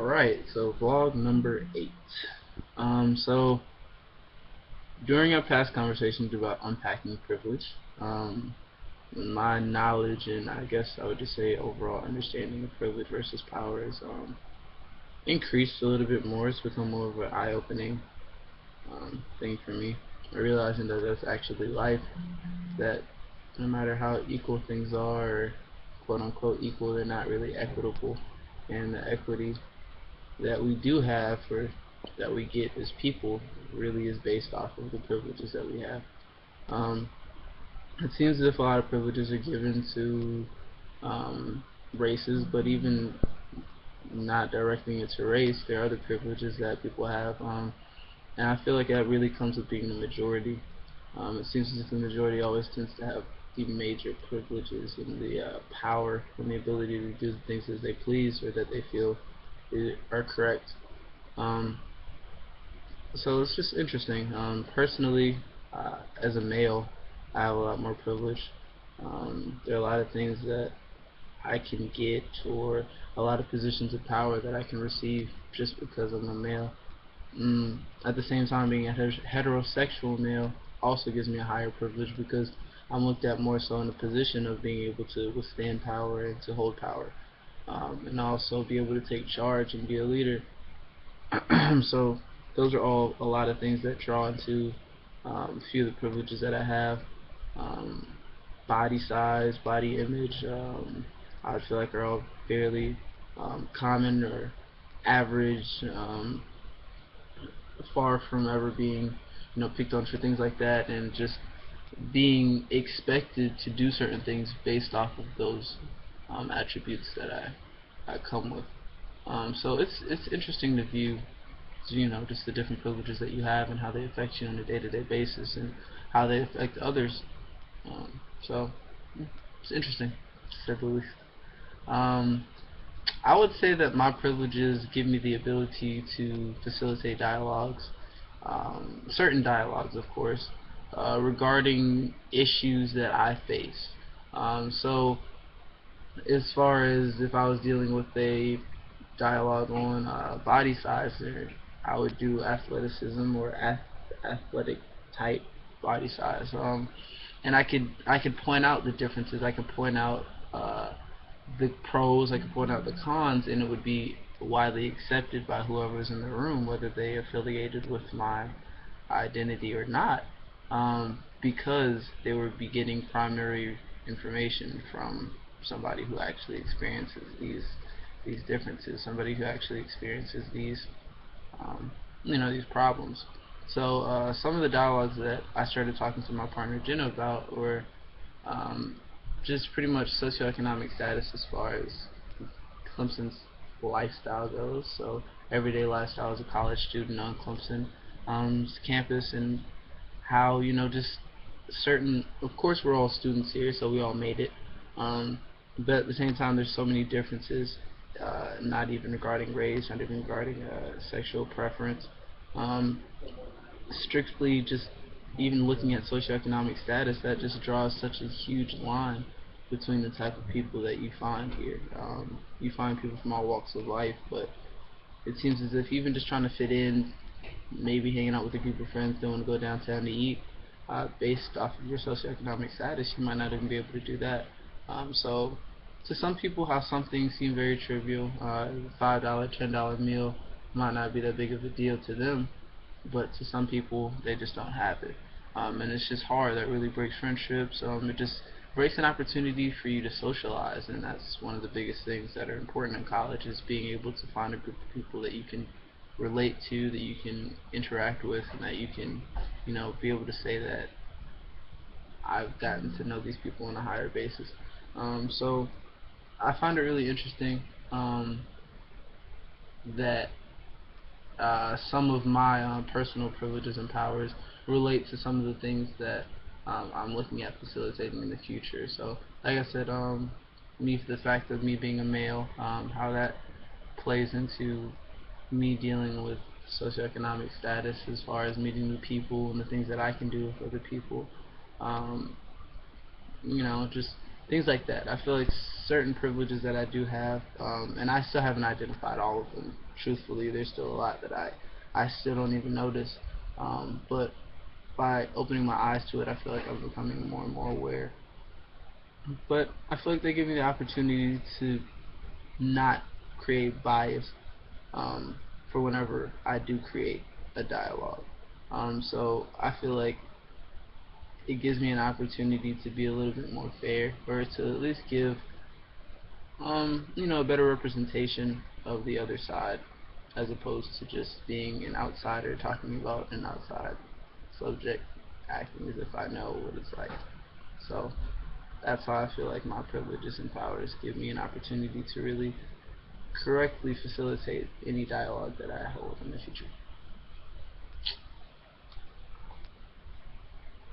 Alright, so vlog number 8. So during our past conversations about unpacking privilege, my knowledge and I guess I would just say overall understanding of privilege versus power is increased a little bit more. It's become more of an eye-opening thing for me. Realizing that that's actually life, that no matter how equal things are, or quote unquote equal, they're not really equitable, and the equity that we do have for that we get as people really is based off of the privileges that we have. Um, it seems as if a lot of privileges are given to races, but even not directing it to race, there are other privileges that people have, and I feel like that really comes with being the majority. It seems as if the majority always tends to have the major privileges and the power and the ability to do things as they please or that they feel are correct. Um, so it's just interesting. Personally, as a male, I have a lot more privilege. There are a lot of things that I can get, or a lot of positions of power that I can receive just because I'm a male. At the same time, being a heterosexual male also gives me a higher privilege because I'm looked at more so in the position of being able to withstand power and to hold power, and also be able to take charge and be a leader. So those are all a lot of things that draw into a few of the privileges that I have. Um, Body size, body image, I feel like are all fairly common or average, far from ever being, picked on for things like that, and just being expected to do certain things based off of those attributes that I come with. So it's interesting to view, just the different privileges that you have and how they affect you on a day-to-day basis and how they affect others. So it's interesting, to say the least. Um, I would say that my privileges give me the ability to facilitate dialogues, certain dialogues, of course, regarding issues that I face. So, as far as if I was dealing with a dialogue on body size, or I would do athleticism or athletic type body size, and I could point out the differences. I could point out the pros, I could point out the cons, and it would be widely accepted by whoever's in the room, whether they affiliated with my identity or not, because they would be getting primary information from somebody who actually experiences these differences, somebody who actually experiences um, these problems. So some of the dialogues that I started talking to my partner Jenna about were um, just pretty much socioeconomic status as far as Clemson's lifestyle goes. So everyday lifestyle as a college student on Clemson campus, and how just certain. Of course, we're all students here, so we all made it. Um, but at the same time, there's so many differences. Not even regarding race, not even regarding sexual preference. Um, Strictly just even looking at socioeconomic status, that just draws such a huge line between the type of people that you find here. You find people from all walks of life, but it seems as if even just trying to fit in, maybe hanging out with a group of friends, don't want to go downtown to eat, based off of your socioeconomic status, you might not even be able to do that. So, to some people, how some things seem very trivial, $5, $10 meal might not be that big of a deal to them, but to some people they just don't have it, and it's just hard. That really breaks friendships. It just breaks an opportunity for you to socialize, and that's one of the biggest things that are important in college, is being able to find a group of people that you can relate to, that you can interact with, and that you can, be able to say that I've gotten to know these people on a higher basis. So I find it really interesting that some of my personal privileges and powers relate to some of the things that I'm looking at facilitating in the future. So, like I said, the fact of me being a male, how that plays into me dealing with socioeconomic status as far as meeting new people and the things that I can do with other people. Um, just things like that. I feel like certain privileges that I do have, and I still haven't identified all of them. Truthfully, there's still a lot that I still don't even notice. But by opening my eyes to it, I feel like I'm becoming more and more aware. But I feel like they give me the opportunity to not create bias um, for whenever I do create a dialogue. So I feel like it gives me an opportunity to be a little bit more fair, or to at least give a better representation of the other side, as opposed to just being an outsider talking about an outside subject, acting as if I know what it's like. So that's how I feel like my privileges and powers give me an opportunity to really correctly facilitate any dialogue that I hold in the future.